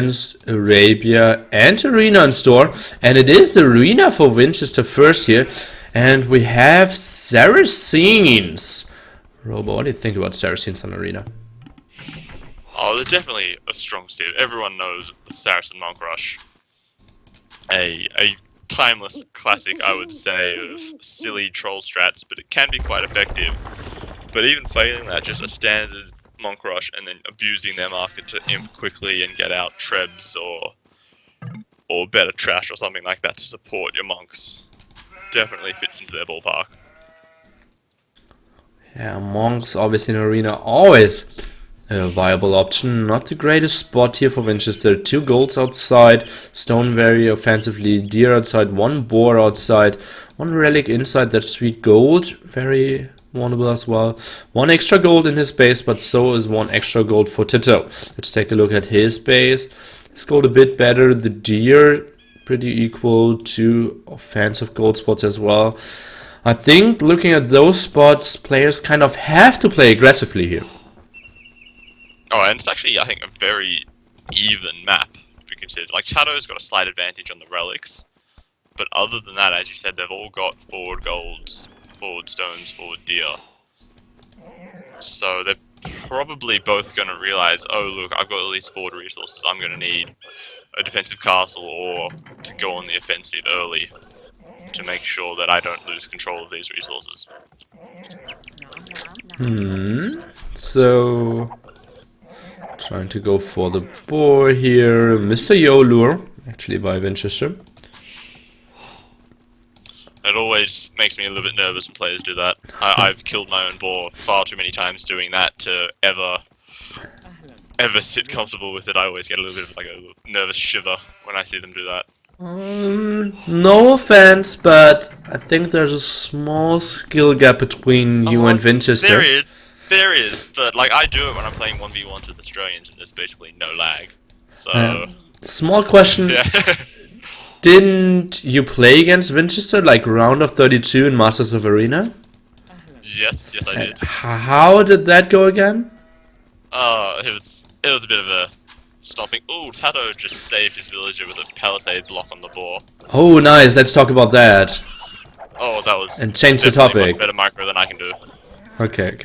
Arabia and Arena in store, and it is Arena for Vinchester first here, and we have Saracens. Robo, what do you think about Saracens on Arena? Oh, they're definitely a strong suit. Everyone knows the Saracen Monk Rush. A timeless classic, I would say, of silly troll strats, but it can be quite effective. But even failing that, just a standard Monk Rush and then abusing their market to imp quickly and get out Trebs or better trash or something like that to support your monks definitely fits into their ballpark. Yeah, monks obviously in Arena always a viable option. Not the greatest spot here for Vinchester. 2 golds outside, stone very offensively, deer outside, 1 boar outside, 1 relic inside, that's 3 gold, very vulnerable as well. 1 extra gold in his base, but so is 1 extra gold for TaToH. Let's take a look at his base. His gold a bit better, the deer pretty equal, 2 offensive gold spots as well. I think looking at those spots, players kind of have to play aggressively here. Oh, and it's actually, I think, a very even map, if you consider. Like, TaToH's got a slight advantage on the relics, but other than that, as you said, they've all got forward golds, forward stones, forward deer. So they're probably both going to realize, oh look, I've got at least forward resources, I'm going to need a defensive castle or to go on the offensive early to make sure that I don't lose control of these resources. So trying to go for the boar here. Mr. Yolur, actually by Vinchester. It always makes me a little bit nervous when players do that. I've killed my own boar far too many times doing that to ever sit comfortable with it. I always get a little bit of like a nervous shiver when I see them do that. No offense, but I think there's a small skill gap between you and Vinchester. There is, but like I do it when I'm playing 1v1 with Australians and there's basically no lag. So small question. Yeah. Didn't you play against Vinchester like round of 32 in Masters of Arena? Yes, I did. How did that go again? It was a bit of a stopping. Ooh, TaToH just saved his villager with a palisade block on the boar. Oh, nice. Let's talk about that. Oh, that was and change the topic. Much better micro than I can do. Okay.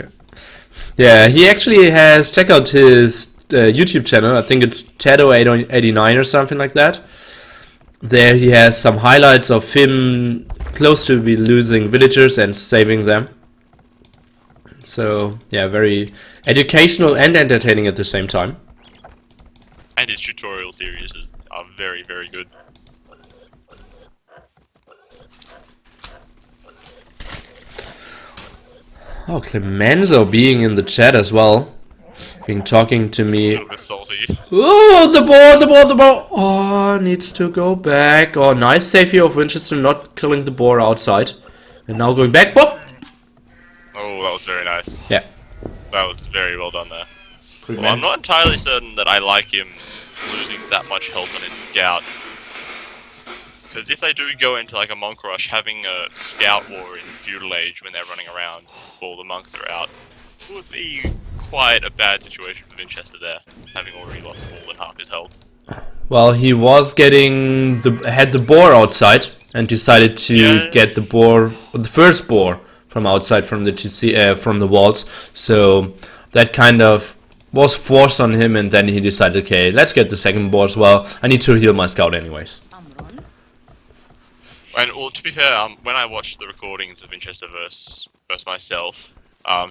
Yeah, he actually has. Check out his YouTube channel. I think it's TaToH89 or something like that. There he has some highlights of him close to be losing villagers and saving them. So yeah, very educational and entertaining at the same time. And his tutorial series are very, very good. Oh, Clemenzo being in the chat as well. Been talking to me. A little bit salty. Oh, the boar! Oh, needs to go back. Oh, nice save here of Vinchester not killing the boar outside. And now going back. Boop! Oh, that was very nice. Yeah. That was very well done there. Well, I'm not entirely certain that I like him losing that much health on his scout. Because if they do go into like a monk rush, having a scout war in feudal age when they're running around while the monks are out would be quite a bad situation for Vinchester there, having already lost more than half his health. Well, he was had the boar outside and decided to get the first boar from outside from the walls. So that kind of was forced on him, and then he decided, okay, let's get the second boar as well. I need to heal my scout anyways. And well, to be fair, when I watched the recordings of Vinchester versus myself,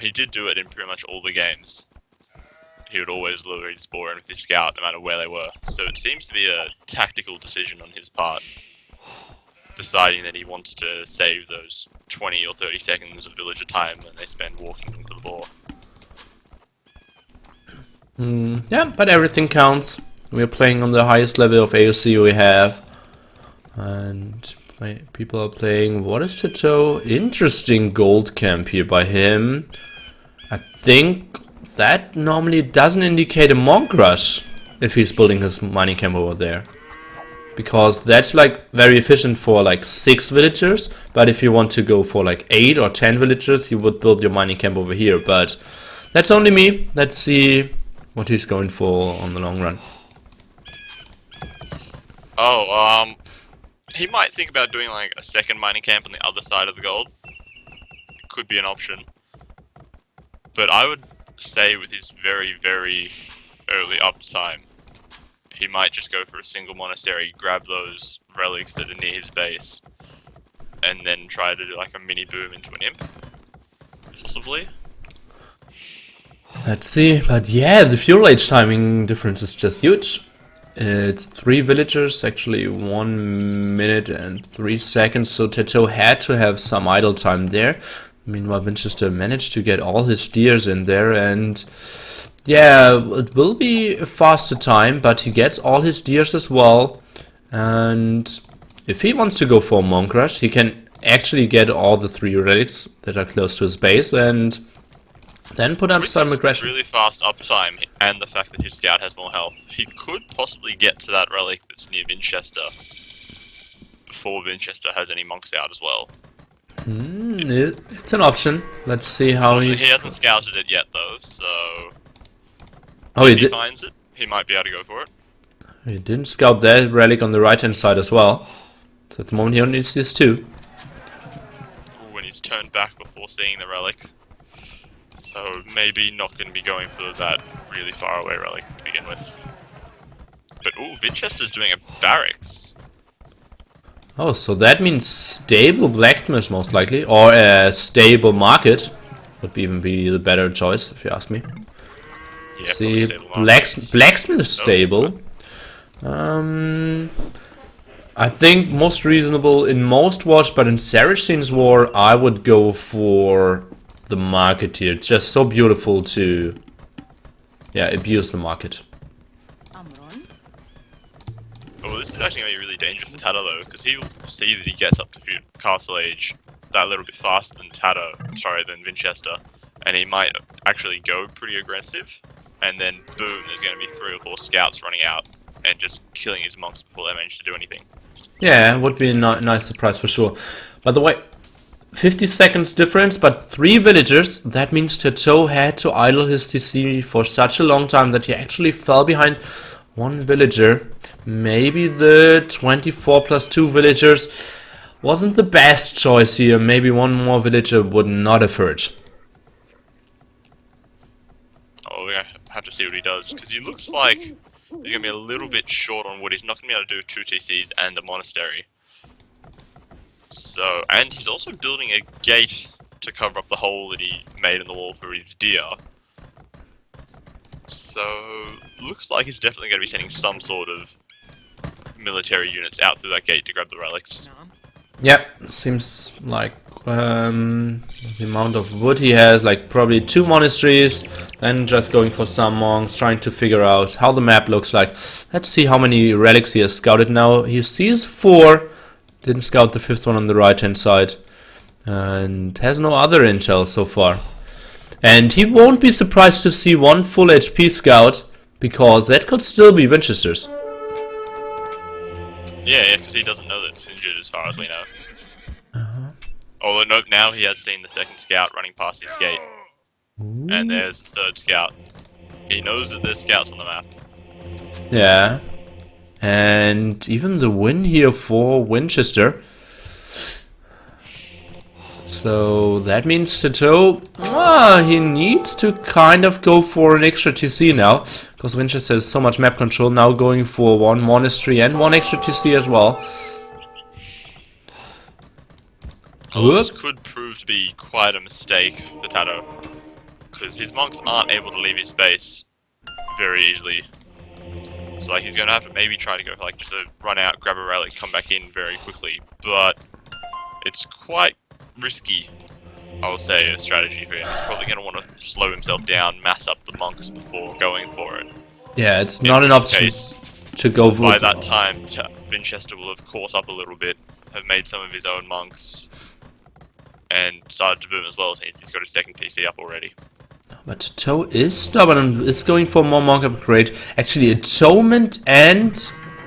he did do it in pretty much all the games. He would always lure his boar in with his scout, no matter where they were. So it seems to be a tactical decision on his part, deciding that he wants to save those 20 or 30 seconds of villager time that they spend walking into the boar. Yeah, but everything counts. We're playing on the highest level of AOC we have. And people are playing. What is TaToH? Interesting gold camp here by him. I think that normally doesn't indicate a monk rush if he's building his mining camp over there. Because that's like very efficient for like 6 villagers. But if you want to go for like 8 or 10 villagers, you would build your mining camp over here. But that's only me. Let's see what he's going for on the long run. Oh, he might think about doing like a second mining camp on the other side of the gold. Could be an option. But I would say with his very, very early uptime, he might just go for a single monastery, grab those relics that are near his base, and then try to do like a mini boom into an imp. Possibly. Let's see, but yeah, the fuel age timing difference is just huge. It's 3 villagers, actually 1 minute and 3 seconds, so TaToH had to have some idle time there. Meanwhile, Vinchester managed to get all his deers in there, and yeah, it will be a faster time, but he gets all his deers as well. And if he wants to go for a monk rush, he can actually get all the 3 relics that are close to his base, and then put up some aggression. Really fast uptime, and the fact that his scout has more health, he could possibly get to that relic that's near Vinchester before Vinchester has any monks out as well. It's an option. Let's see how he hasn't scouted it yet though, so if he finds it, he might be able to go for it. He didn't scout that relic on the right hand side as well. So at the moment he only needs these 2. When he's turned back before seeing the relic. So maybe not going to be going for that really far away relic to begin with. But ooh, Vinchester's doing a barracks. Oh, so that means stable blacksmith most likely, or a stable market would even be the better choice if you ask me. Yeah, see, blacksmith is stable. I think most reasonable in most wars, but in Saracen's War I would go for the market here. It's just so beautiful to abuse the market. Oh, this is actually going to be really dangerous for TaToH though, because he will see that he gets up to Castle Age that little bit faster than than Vinchester, and he might actually go pretty aggressive, and then boom, there's going to be 3 or 4 scouts running out and just killing his monks before they manage to do anything. Yeah, it would be a nice surprise for sure. By the way, 50 seconds difference, but 3 villagers. That means TaToH had to idle his TC for such a long time that he actually fell behind 1 villager. Maybe the 24 plus 2 villagers wasn't the best choice here. Maybe 1 more villager would not have hurt. Oh, we have to see what he does, because he looks like he's going to be a little bit short on wood. He's not going to be able to do 2 TCs and a monastery. So, and he's also building a gate to cover up the hole that he made in the wall for his deer. So, looks like he's definitely going to be sending some sort of military units out through that gate to grab the relics. Yep, seems like the amount of wood he has, like probably 2 monasteries, then just going for some monks, trying to figure out how the map looks like. Let's see how many relics he has scouted now. He sees 4, didn't scout the 5th one on the right hand side, and has no other intel so far. And he won't be surprised to see 1 full HP scout, because that could still be Vinchester's. Yeah, because he doesn't know that it's injured as far as we know. Although no, now he has seen the 2nd scout running past his gate. Ooh. And there's the 3rd scout. He knows that there's scouts on the map. Yeah. And even the win here for Vinchester. So that means TaToH, he needs to kind of go for an extra TC now, because Vinchester has so much map control, now going for 1 monastery and 1 extra TC as well. Oh, this could prove to be quite a mistake for TaToH, because his monks aren't able to leave his base very easily. So like he's going to have to maybe try to go for like just a run out, grab a relic, come back in very quickly, but it's quite risky, I would say, a strategy for him. He's probably going to want to slow himself down, mass up the monks before going for it. Yeah, it's not an option to go for. By that time, Vinchester will have caught up a little bit, have made some of his own monks, and started to boom as well, since he's got his 2nd TC up already. But TaToH is stubborn and is going for more monk upgrade. Actually, Atonement and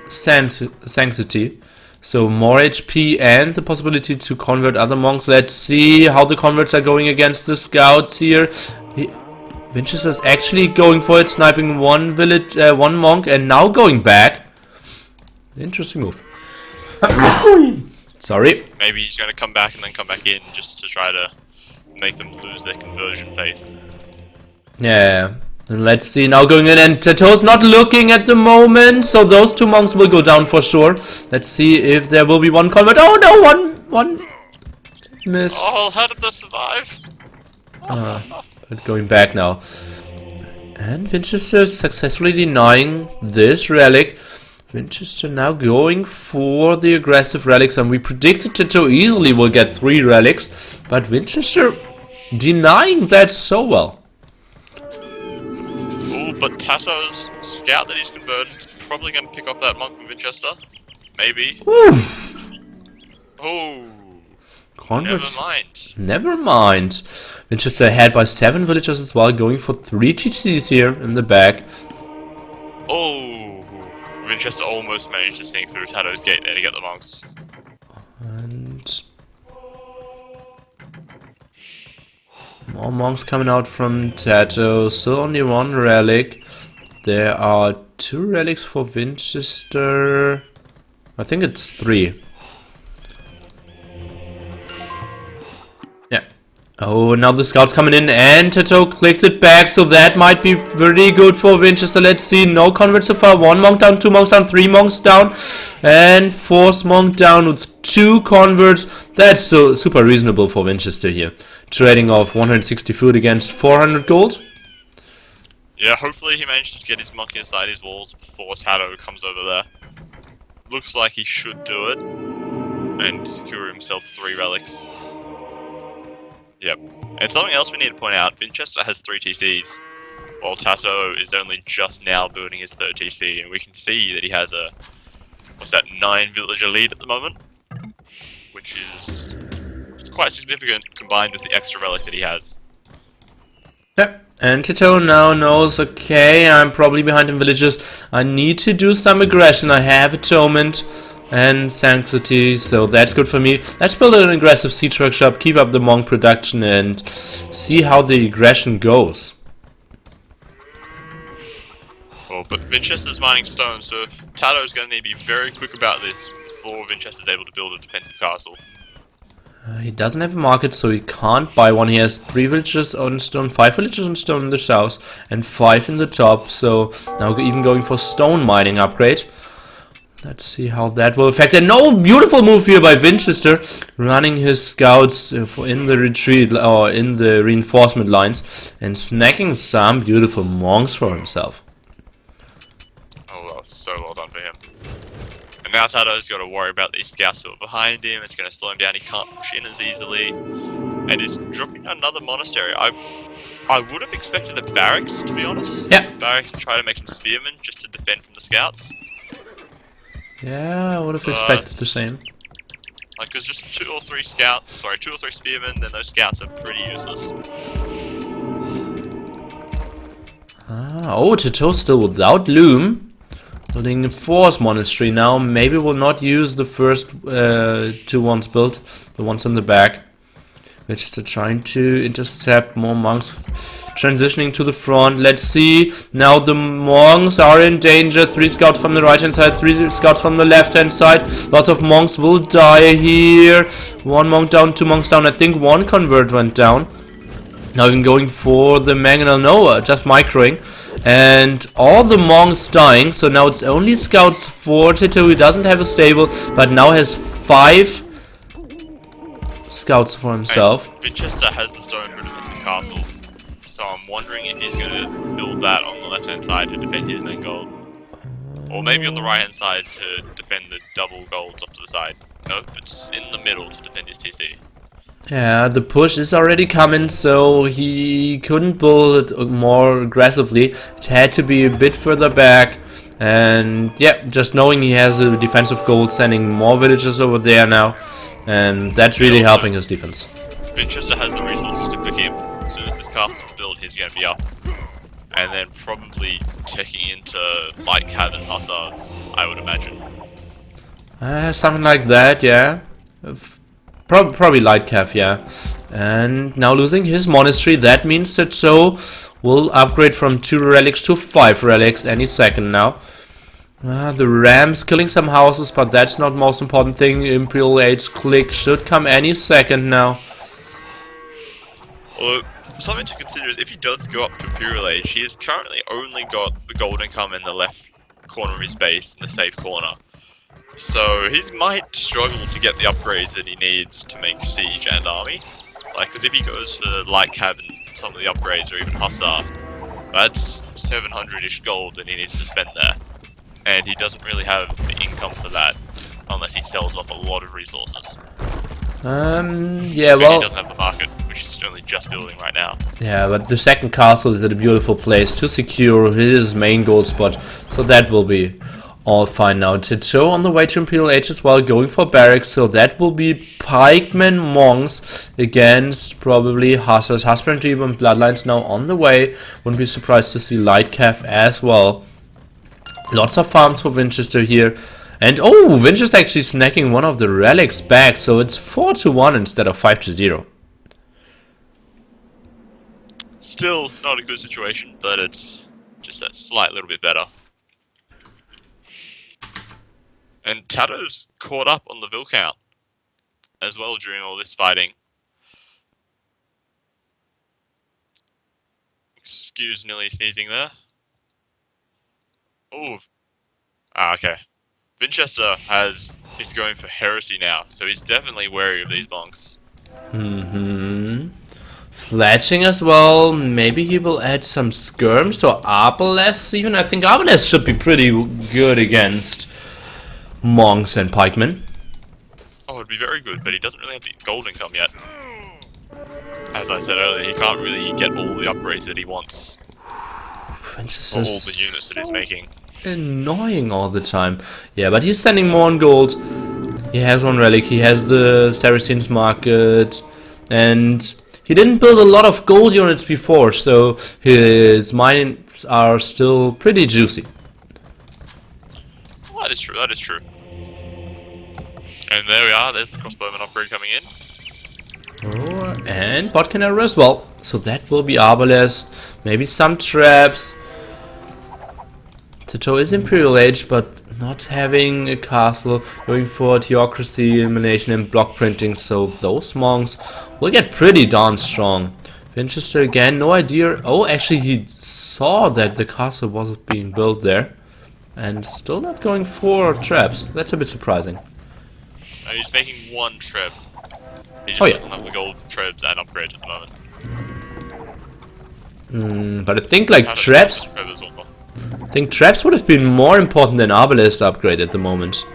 Sanctity. So more HP and the possibility to convert other monks. Let's see how the converts are going against the scouts here. Vinchester's actually going for it, sniping 1 monk and now going back. Interesting move. Sorry. Maybe he's going to come back and then come back in just to try to make them lose their conversion faith. Yeah. And let's see, now going in, and TaToH's not looking at the moment, so those two monks will go down for sure. Let's see if there will be one convert. Oh no, one miss. Oh, how did they survive? But going back now. And Vinchester successfully denying this relic. Vinchester now going for the aggressive relics, and we predicted TaToH easily will get 3 relics, but Vinchester denying that so well. But TaToH's scout that he's converted is probably going to pick off that monk from Vinchester. Maybe. Oof. Oh. Convert. Never mind. Never mind. Vinchester ahead by 7 villagers as well, going for 3 TCs here in the back. Oh. Vinchester almost managed to sneak through TaToH's gate there to get the monks. And more monks coming out from TaToH. Still only 1 relic. There are 2 relics for Vinchester. I think it's 3. Yeah. Oh, now the scouts coming in, and TaToH clicked it back, so that might be pretty good for Vinchester. Let's see, no converts so far. 1 monk down, 2 monks down, 3 monks down, and 4th monk down with 2 converts. That's so super reasonable for Vinchester here. Trading off 160 food against 400 gold. Yeah, hopefully he manages to get his monk inside his walls before TaToH comes over there. Looks like he should do it and secure himself 3 relics. Yep. And something else we need to point out, Vinchester has 3 TCs, while TaToH is only just now building his 3rd TC, and we can see that he has a, 9 villager lead at the moment, which is quite significant combined with the extra relic that he has. Yep. And TaToH now knows, okay, I'm probably behind in villages. I need to do some aggression. I have Atonement and Sanctity, so that's good for me. Let's build an aggressive siege workshop, keep up the monk production, and see how the aggression goes. Well, but Vinchester's mining stone, so if TaToH's going to need to be very quick about this before Vinchester's able to build a defensive castle. He doesn't have a market, so he can't buy one. He has 3 villages on stone, 5 villages on stone in the south, and 5 in the top, so now even going for stone mining upgrade. Let's see how that will affect. And no, beautiful move here by Vinchester, running his scouts in the retreat or in the reinforcement lines and snacking some beautiful monks for himself. Oh well, so well done for him. And now TaToH's got to worry about these scouts who are behind him. It's going to slow him down. He can't push in as easily, and he's dropping another monastery. I would have expected a barracks, to be honest. Yeah. Barracks to try to make some spearmen just to defend from the scouts. Yeah, I would have expected the same. Like, there's just 2 or 3 spearmen, then those scouts are pretty useless. Oh, TaToH still without loom. Building a 4th monastery now. Maybe we'll not use the first 2 ones built, the ones in the back. We're just trying to intercept more monks transitioning to the front. Let's see. Now the monks are in danger. 3 scouts from the right hand side, 3 scouts from the left hand side. Lots of monks will die here. 1 monk down, 2 monks down. I think 1 convert went down. Now I'm going for the Mangonel Noah, just microing. And all the monks dying. So now it's only scouts for TaToH, who doesn't have a stable, but now has 5 scouts for himself. And Vinchester has the stone for defensive castle, so I'm wondering if he's going to build that on the left hand side to defend his main gold, or maybe on the right hand side to defend the double golds off to the side. Nope, it's in the middle to defend his TC. Yeah, the push is already coming, so he couldn't build it more aggressively. It had to be a bit further back, and yeah, just knowing he has a defensive goal, sending more villagers over there now. And that's really helping his defense. Vinchester has the resources to click him. As soon as this castle's built, he's going to be up. And then probably taking into light cav and hussars, I would imagine. Something like that, yeah. Probably light cav, yeah. And now losing his monastery, that means that will upgrade from 2 relics to 5 relics any second now. The Rams killing some houses, but that's not most important thing. Imperial Age click should come any second now. Well, something to consider is if he does go up to Imperial Age, he has currently only got the gold income in the left corner of his base, in the safe corner. So he might struggle to get the upgrades that he needs to make Siege and Army. Like, because if he goes for Light Cab and some of the upgrades, or even Hussar, that's 700-ish gold that he needs to spend there. And he doesn't really have the income for that, unless he sells off a lot of resources. Yeah, But well... he doesn't have the market, which he's only just building right now. Yeah, but the second castle is at a beautiful place to secure his main gold spot, so that will be all fine now. TaToH on the way to Imperial Age as well, going for barracks, so that will be pikemen monks against probably Hussars. Husbandry and Bloodlines now on the way. Wouldn't be surprised to see Light Cav as well. Lots of farms for Vinchester here. And oh, Vinchester actually snacking one of the relics back, so it's 4-1 instead of 5-0. Still not a good situation, but it's just a slight little bit better. And TaToH's caught up on the Vil count as well during all this fighting. Excuse Nilly sneezing there. Oh. Okay. Vinchester is going for heresy now, so he's definitely wary of these monks. Fletching as well. Maybe he will add some skirms or Arbalest even. I think Arbalest should be pretty good against monks and pikemen. Oh, it'd be very good, but he doesn't really have the gold income yet. As I said earlier, he can't really get all the upgrades that he wants. For all the units that he's making. Annoying all the time. Yeah, but he's sending more on gold. He has one relic, he has the Saracen's market, and he didn't build a lot of gold units before, so his mines are still pretty juicy. Well, that is true, that is true. And there we are, there's the crossbowman upgrade coming in. Oh, and botcan arrow as well. So that will be Arbalest, maybe some traps. TaToH is Imperial Age, but not having a castle, going for theocracy, elimination, and block printing, so those monks will get pretty darn strong. Vinchester again, no idea. Oh, actually he saw that the castle was being built there, and still not going for traps. That's a bit surprising. He's making one trap. He just doesn't have the gold traps and upgrades at the moment. But I think like traps... I think traps would have been more important than Arbalest upgrade at the moment.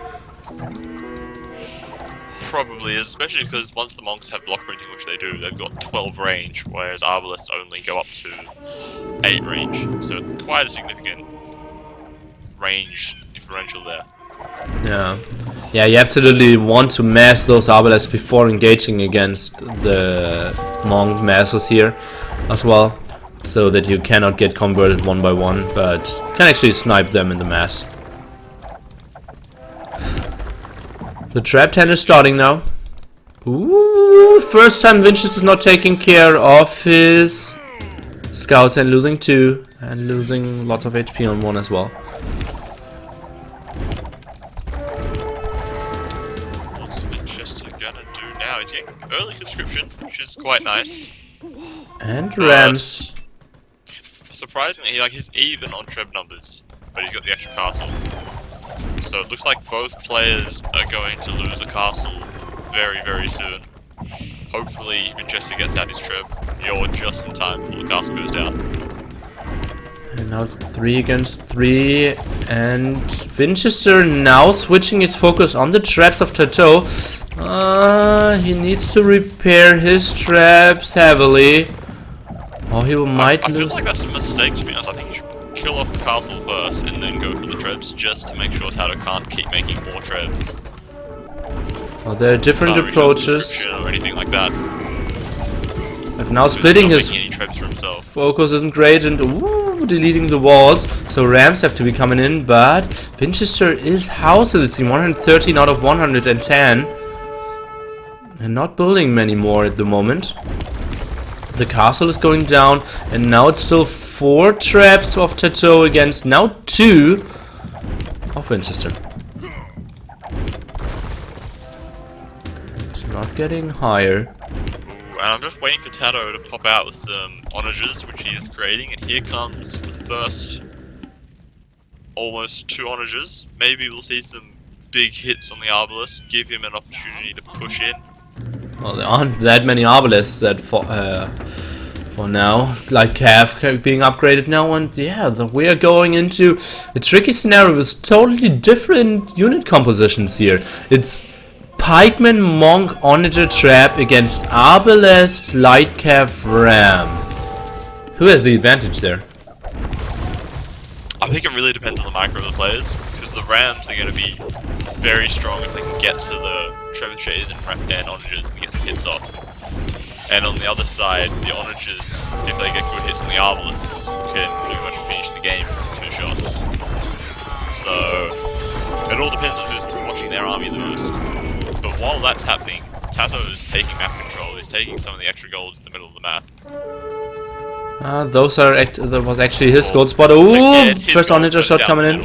Probably is, especially because once the monks have block printing, which they do, they've got 12 range, whereas Arbalests only go up to 8 range. So it's quite a significant range differential there. Yeah, you absolutely want to mass those Arbalests before engaging against the monk masses here as well, so that you cannot get converted one by one, but can actually snipe them in the mass. The trap 10 is starting now. Ooh, first time Vinchester is not taking care of his scouts and losing 2 and losing lots of HP on 1 as well. What's Vinchester gonna do now? He's getting early conscription, which is quite nice. And Rams. Surprisingly, he's even on treb numbers, but he's got the extra castle. So it looks like both players are going to lose a castle very, very soon. Hopefully Vinchester gets out his treb. You're just in time before the castle goes down. And now 3 against 3, and Vinchester now switching its focus on the traps of TaToH. He needs to repair his traps heavily. Oh, he might lose. I feel like that's a mistake, to be honest. I think you should kill off the castle first and then go for the trebs, just to make sure TaToH can't keep making more trebs. Well, there are different approaches. Or anything like that. But now splitting his any trebs for himself. focus isn't great, and ooh, deleting the walls. So Rams have to be coming in, but Vinchester is houses in 113 out of 110. And not building many more at the moment. The castle is going down, and now it's still 4 traps of TaToH against now 2. of Vinchester. It's not getting higher. And I'm just waiting for TaToH to pop out with some onagers, which he is creating, and here comes the first almost 2 onagers. Maybe we'll see some big hits on the Arbalest, give him an opportunity to push in. Well, there aren't that many Arbalests that for now. Like Cav being upgraded now, and yeah, we are going into a tricky scenario with totally different unit compositions here. It's Pikeman, Monk, Onager, Trap against Arbalest, Light Cav, Ram. Who has the advantage there? I think it really depends on the micro of the players, because the Rams are going to be very strong if they can get to the Trebuchets and Onagers and get some hits off. And on the other side, the Onagers, if they get good hits on the Arbalists, can pretty much finish the game with 2 shots. So, it all depends on who's watching their army the most. But while that's happening, TaToH is taking map control, he's taking some of the extra golds in the middle of the map. That was actually his gold spot. Ooh, first Onager shot coming in.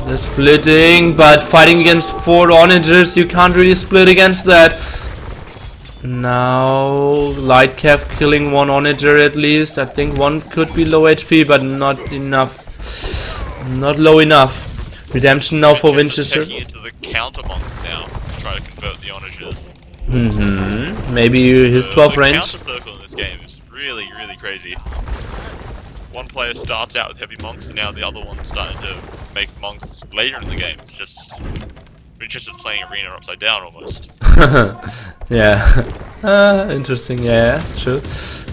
They're splitting, but fighting against 4 Onagers, you can't really split against that. Now, Light Cav killing 1 Onager at least. I think 1 could be low HP, but not enough. Not low enough. Redemption now for Vinchester. Taking into the counter monks now to try to convert the Onagers. Maybe his 12 range. The counter circle in this game is really, really crazy. One player starts out with heavy monks, and now the other one's starting to make monks later in the game. It's just Vinchester's playing arena upside down almost. Yeah. Interesting, yeah, true.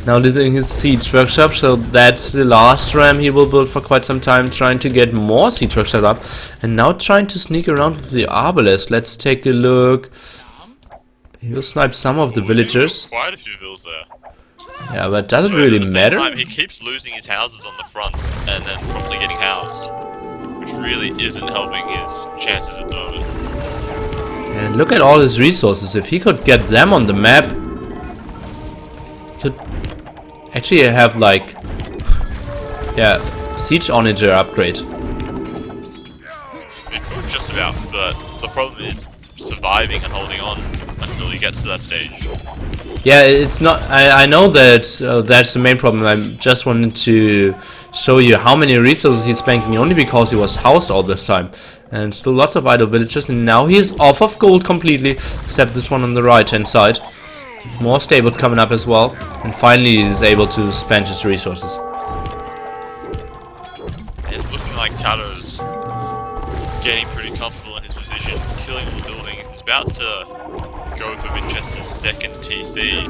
Now losing his siege workshop, so that's the last ram he will build for quite some time, trying to get more siege workshop up, and now trying to sneak around with the Arbalest. Let's take a look. He'll snipe some of the villagers. Quite a few vills there. Yeah, but does it really matter? Time, he keeps losing his houses on the front and then promptly getting housed, which really isn't helping his chances at the moment. And look at all his resources. If he could get them on the map, he could actually have like, yeah, siege onager upgrade. He could just about, but the problem is surviving and holding on until he gets to that stage. Yeah, it's not. I know that that's the main problem. I just wanted to show you how many resources he's banking only because he was housed all this time. And still lots of idle villages, and now he is off of gold completely, except this one on the right hand side. More stables coming up as well, and finally he's able to spend his resources. It's looking like TaToH's getting pretty comfortable in his position, killing all the buildings. He's about to go for Vinchester's second TC,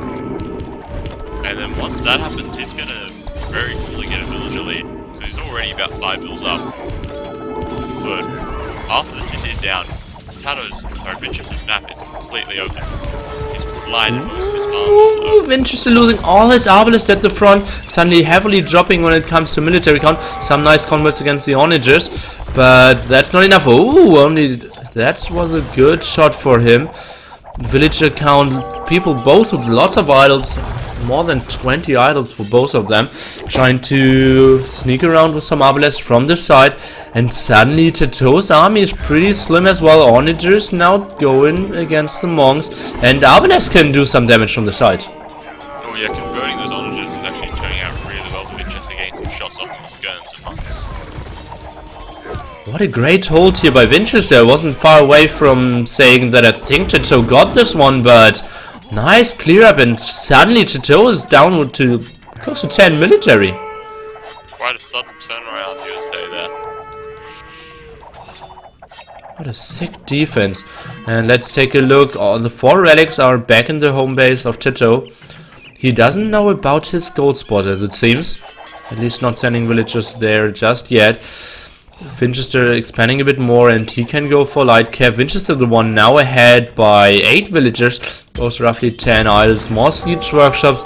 and then once that happens, he's gonna very quickly get a villager lead, because he's already about 5 vills up. But after the TC is down, Vinchester's map is completely open. He's blinded most of his farms. Vinchester losing all his Arbalists at the front, suddenly heavily dropping when it comes to military count. Some nice converts against the Onagers, but that's not enough. Ooh, only that was a good shot for him. Villager count, people both with lots of idols, more than 20 idols for both of them, trying to sneak around with some Arbalists from the side, and suddenly TaToH's army is pretty slim as well. Onagers now going against the monks, and Arbalists can do some damage from the side. Oh yeah, converting those Onagers is actually turning out really well for Vinchester, getting some shots off the skirms and monks. What a great hold here by Vinchester. I wasn't far away from saying that I think TaToH got this one, but nice clear up, and suddenly TaToH is down to close to 10 military. Quite a sudden turnaround, you would say there. What a sick defense. And let's take a look. All the 4 relics are back in the home base of TaToH. He doesn't know about his gold spot, as it seems. At least not sending villagers there just yet. Vinchester expanding a bit more, and he can go for light cap. Vinchester the one now ahead by 8 villagers, those roughly 10 idols, more siege workshops,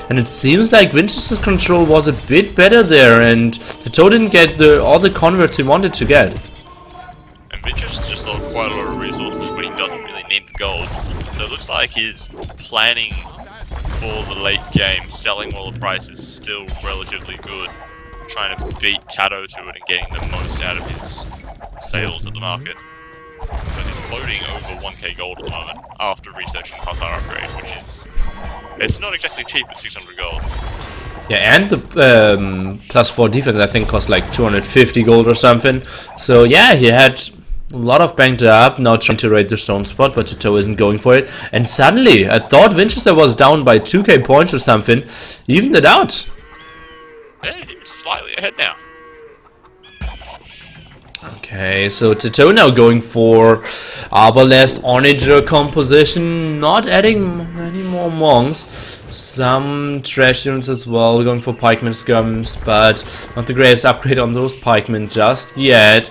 and it seems like Vinchester's control was a bit better there, and TaToH didn't get all the converts he wanted to get. And Vinchester's just lost quite a lot of resources, but he doesn't really need the gold. So it looks like he's planning for the late game, selling while the price is still relatively good, trying to beat TaToH to it and getting the most out of his sales at the market. But he's floating over 1k gold at the moment after researching the Hussar upgrade, which is... It's not exactly cheap at 600 gold. Yeah, and the +4 defense I think cost like 250 gold or something. So yeah, he had a lot of banked up, now trying to raid the stone spot, but TaToH isn't going for it. And suddenly, I thought Vinchester was down by 2k points or something. He evened it out. Yeah, he's slightly ahead now. Okay, so TaToH now going for Arbalest Onager composition, not adding many more monks. Some trash units as well, going for pikemen scums, but not the greatest upgrade on those pikemen just yet.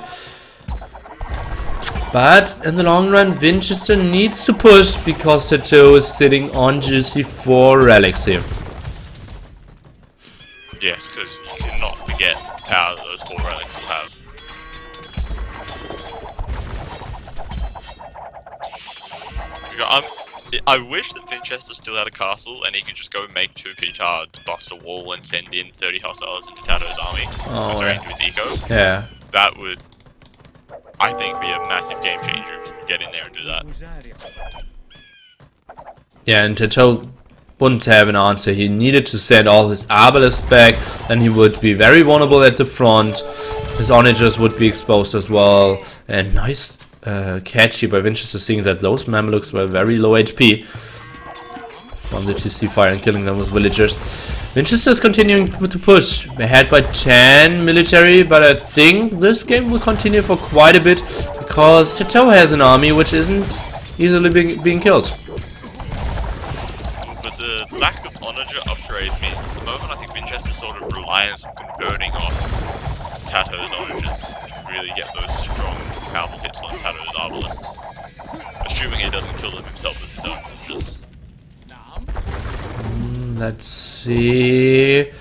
But in the long run, Vinchester needs to push because TaToH is sitting on juicy 4 relics here. Yes, because you cannot forget how those 4 relics will have. I wish that Vinchester still had a castle and he could just go make 2 petards, bust a wall, and send in 30 hostiles into TaToH's army. Oh, Into yeah. his eco. Yeah. That would, I think, be a massive game changer if you could get in there and do that. Yeah, and TaToH wouldn't have an answer. He needed to send all his Arbalest back, then he would be very vulnerable at the front. His Onagers would be exposed as well. And nice catchy by Vinchester, seeing that those Mamelukes were very low HP from the TC fire and killing them with villagers. Vinchester is continuing to push. Ahead by 10 military, but I think this game will continue for quite a bit because TaToH has an army which isn't easily being killed. But the lack of Onager upgrade means at the moment I think Vinchester's sort of reliant on converting on TaToH's Onagers to really get those strong, powerful hits on TaToH's Arbalests. Assuming he doesn't kill them himself with his own Onagers. Let's see.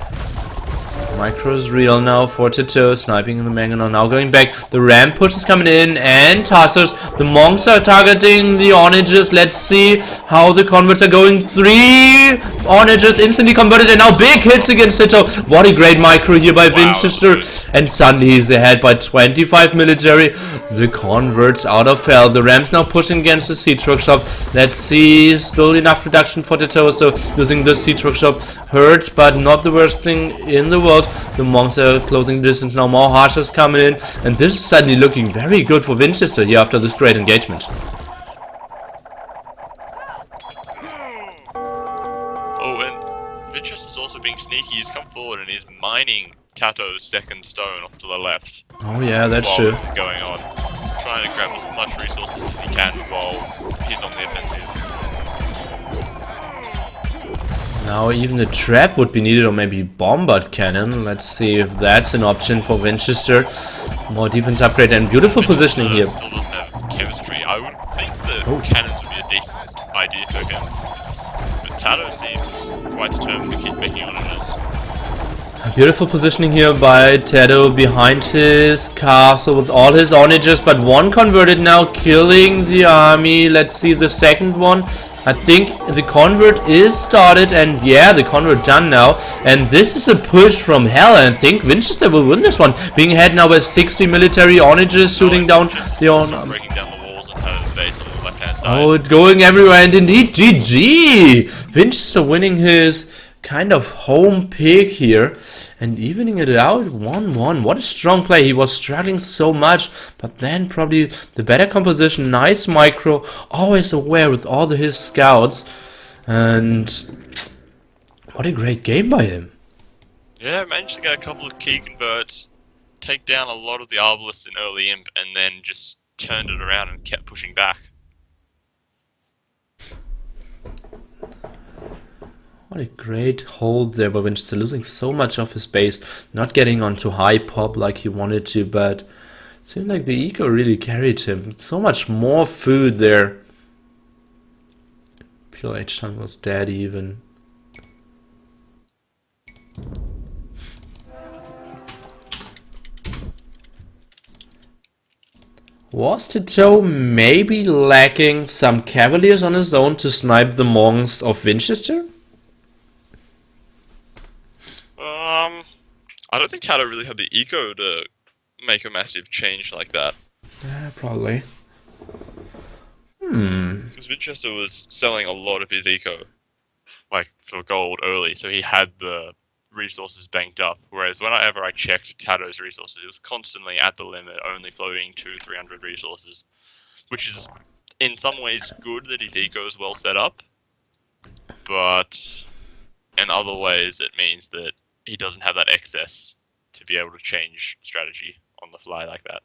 Micro's real now for TaToH, sniping in the Mangonar, now going back. The ramp push is coming in, and tossers. The monks are targeting the Onagers. Let's see how the converts are going. 3 Onagers instantly converted, and now big hits against TaToH. What a great micro here by Vinchester. And suddenly he's ahead by 25 military. The converts out of hell. The ramps now pushing against the siege workshop. Let's see, still enough production for TaToH, so using the siege workshop hurts, but not the worst thing in the world. The monks are closing the distance now, more archers coming in, and this is suddenly looking very good for Vinchester here after this great engagement. Oh, and Vinchester's also being sneaky. He's come forward and he's mining TaToH's second stone off to the left. Oh yeah, that's while true. This is going on. Trying to grab as much resources as he can while he's on the offensive. Now even the trap would be needed, or maybe bombard cannon. Let's see if that's an option for Vinchester. More defense upgrade and beautiful positioning here. Still doesn't have chemistry. I would think that cannons would be a decent idea for him. But TaToH seems quite determined to keep making Onagers. Beautiful positioning here by TaToH behind his castle with all his Onagers, but one converted now, killing the army. Let's see the second one. I think the convert is started, and yeah, the convert done now. And this is a push from hell, and I think Vinchester will win this one. Being ahead now by 60 military Onagers shooting down the breaking down the walls on TaToH's base on the left hand side. Oh, it's going everywhere, and indeed GG! Vinchester winning his kind of home pick here and evening it out 1-1. What a strong play. He was struggling so much, but then probably the better composition. Nice micro, always aware with all his scouts, and what a great game by him. Yeah, managed to get a couple of key converts, take down a lot of the Arbalists in early imp, and then just turned it around and kept pushing back. What a great hold there by Vinchester, losing so much of his base, not getting onto high pop like he wanted to, but it seemed like the eco really carried him. So much more food there. Pure H-Town was dead even. Was TaToH maybe lacking some cavaliers on his own to snipe the monks of Vinchester? I don't think TaToH really had the eco to make a massive change like that. Probably. Hmm. Because Vinchester was selling a lot of his eco, like for gold early, so he had the resources banked up. Whereas whenever I checked TaToH's resources, it was constantly at the limit, only floating 300 resources, which is in some ways good that his eco is well set up, but in other ways it means that he doesn't have that excess to be able to change strategy on the fly like that.